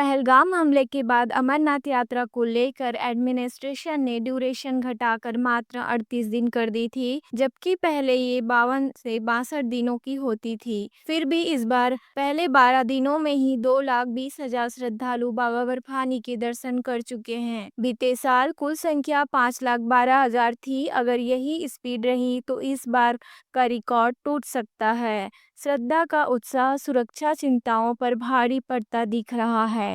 पहलगाम हमले के बाद अमरनाथ यात्रा को लेकर एडमिनिस्ट्रेशन ने ड्यूरेशन घटाकर मात्र 38 दिन कर दी थी, जबकि पहले ये 52 से 62 दिनों की होती थी। फिर भी इस बार पहले 12 दिनों में ही 2,20,000 श्रद्धालु बाबा बर्फानी के दर्शन कर चुके हैं। बीते साल कुल संख्या 5,12,000 थी। अगर यही स्पीड रही तो इस बार का रिकॉर्ड टूट सकता है। श्रद्धा का उत्साह सुरक्षा चिंताओं पर भारी पड़ता दिख रहा है।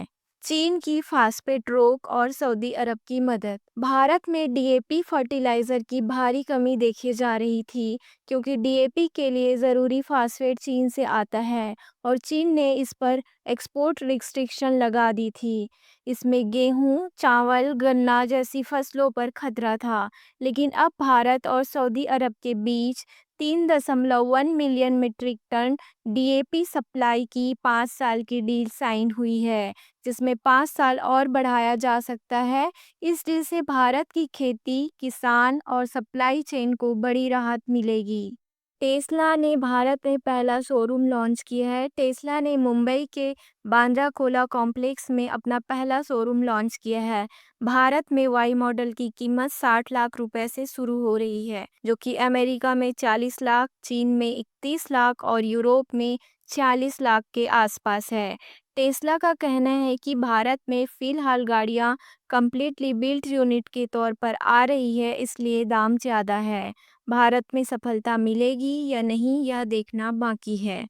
चीन की फास्फेट रोक और सऊदी अरब की मदद। भारत में डीएपी फर्टिलाइजर की भारी कमी देखी जा रही थी, क्योंकि डीएपी के लिए ज़रूरी फास्फेट चीन से आता है और चीन ने इस पर एक्सपोर्ट रिस्ट्रिक्शन लगा दी थी। इसमें गेहूं, चावल, गन्ना जैसी फसलों पर खतरा था, लेकिन अब भारत और सऊदी अरब के बीच 3.1 million metric ton DAP supply की 5 साल की डील साइन हुई है, जिसमें 5 साल और बढ़ाया जा सकता है। इस डील से भारत की खेती, किसान और सप्लाई चेन को बड़ी राहत मिलेगी। टेस्ला ने भारत में पहला शोरूम लॉन्च किया है। टेस्ला ने मुंबई के बांद्रा-कुर्ला कॉम्प्लेक्स में अपना पहला शोरूम लॉन्च किया है। भारत में वाई मॉडल की कीमत 60 लाख रुपए से शुरू हो रही है, जो कि अमेरिका में 40 लाख, चीन में 31 लाख और यूरोप में 46 लाख के आसपास है। टेस्ला का कहना है कि भारत में फिलहाल गाड़ियां कंप्लीटली बिल्ट यूनिट के तौर पर आ रही है, इसलिए दाम ज़्यादा है। भारत में सफलता मिलेगी या नहीं, यह देखना बाकी है।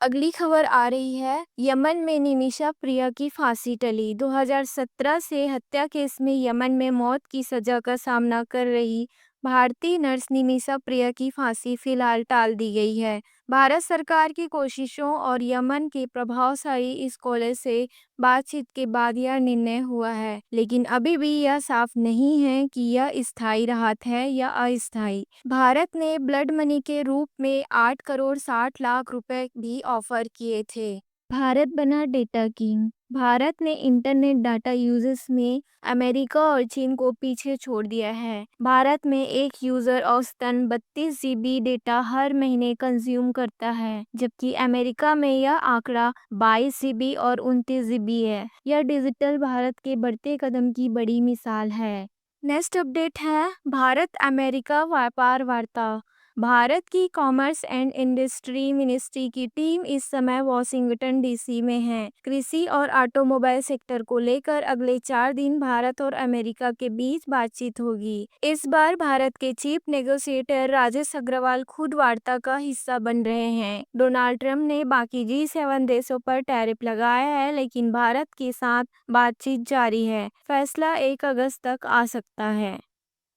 अगली खबर आ रही है, यमन में निमिषा प्रिया की फांसी टली। 2017 से हत्या केस में यमन में मौत की सजा का सामना कर रही भारतीय नर्स निमिषा प्रिया की फांसी फिलहाल टाल दी गई है। भारत सरकार की कोशिशों और यमन के प्रभावशाली स्कॉलर से बातचीत के बाद यह निर्णय हुआ है, लेकिन अभी भी यह साफ नहीं है कि यह स्थायी राहत है या अस्थायी। भारत ने ब्लड मनी के रूप में 8 करोड़ 60 लाख रुपए भी ऑफर किए थे। भारत बना डेटा किंग। भारत ने इंटरनेट डाटा यूजर्स में अमेरिका और चीन को पीछे छोड़ दिया है। भारत में एक यूजर औसतन 32 जीबी डेटा हर महीने कंज्यूम करता है, जबकि अमेरिका में यह आंकड़ा 22 जीबी और 29 जीबी है। यह डिजिटल भारत के बढ़ते कदम की बड़ी मिसाल है। नेक्स्ट अपडेट है, भारत अमेरिका व्यापार वार्ता। भारत की कॉमर्स एंड इंडस्ट्री मिनिस्ट्री की टीम इस समय वॉशिंगटन डीसी में है। कृषि और ऑटोमोबाइल सेक्टर को लेकर अगले 4 दिन भारत और अमेरिका के बीच बातचीत होगी। इस बार भारत के चीफ नेगोशिएटर राजेश अग्रवाल खुद वार्ता का हिस्सा बन रहे हैं। डोनाल्ड ट्रंप ने बाकी G7 देशों पर टैरिफ लगाया है, लेकिन भारत के साथ बातचीत जारी है। फैसला 1 अगस्त तक आ सकता है।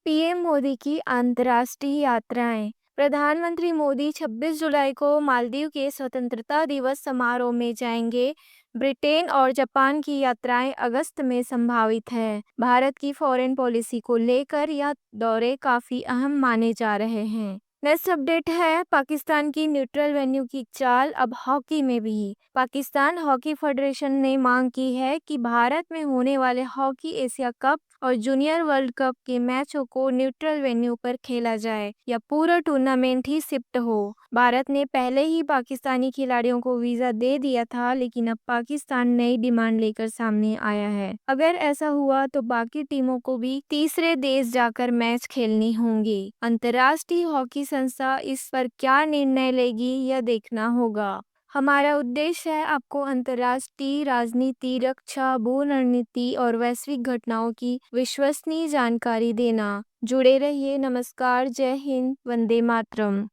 पीएम मोदी की अंतर्राष्ट्रीय यात्राएं। प्रधानमंत्री मोदी 26 जुलाई को मालदीव के स्वतंत्रता दिवस समारोह में जाएंगे। ब्रिटेन और जापान की यात्राएं अगस्त में संभावित है। भारत की फॉरेन पॉलिसी को लेकर यह दौरे काफी अहम माने जा रहे हैं। नेक्स्ट अपडेट है, पाकिस्तान की न्यूट्रल वेन्यू की चाल अब हॉकी में भी। पाकिस्तान हॉकी फेडरेशन ने मांग की है कि भारत में होने वाले हॉकी एशिया कप और जूनियर वर्ल्ड कप के मैचों को न्यूट्रल वेन्यू पर खेला जाए या पूरा टूर्नामेंट ही शिफ्ट हो। भारत ने पहले ही पाकिस्तानी खिलाड़ियों को वीजा दे दिया था, लेकिन अब पाकिस्तान नई डिमांड लेकर सामने आया है। अगर ऐसा हुआ तो बाकी टीमों को भी तीसरे देश जाकर मैच खेलनी होंगे। अंतर्राष्ट्रीय हॉकी संस्था इस पर क्या निर्णय लेगी, यह देखना होगा। हमारा उद्देश्य है आपको अंतर्राष्ट्रीय राजनीति, रक्षा, भू रणनीति और वैश्विक घटनाओं की विश्वसनीय जानकारी देना। जुड़े रहिए। नमस्कार, जय हिंद, वंदे मातरम।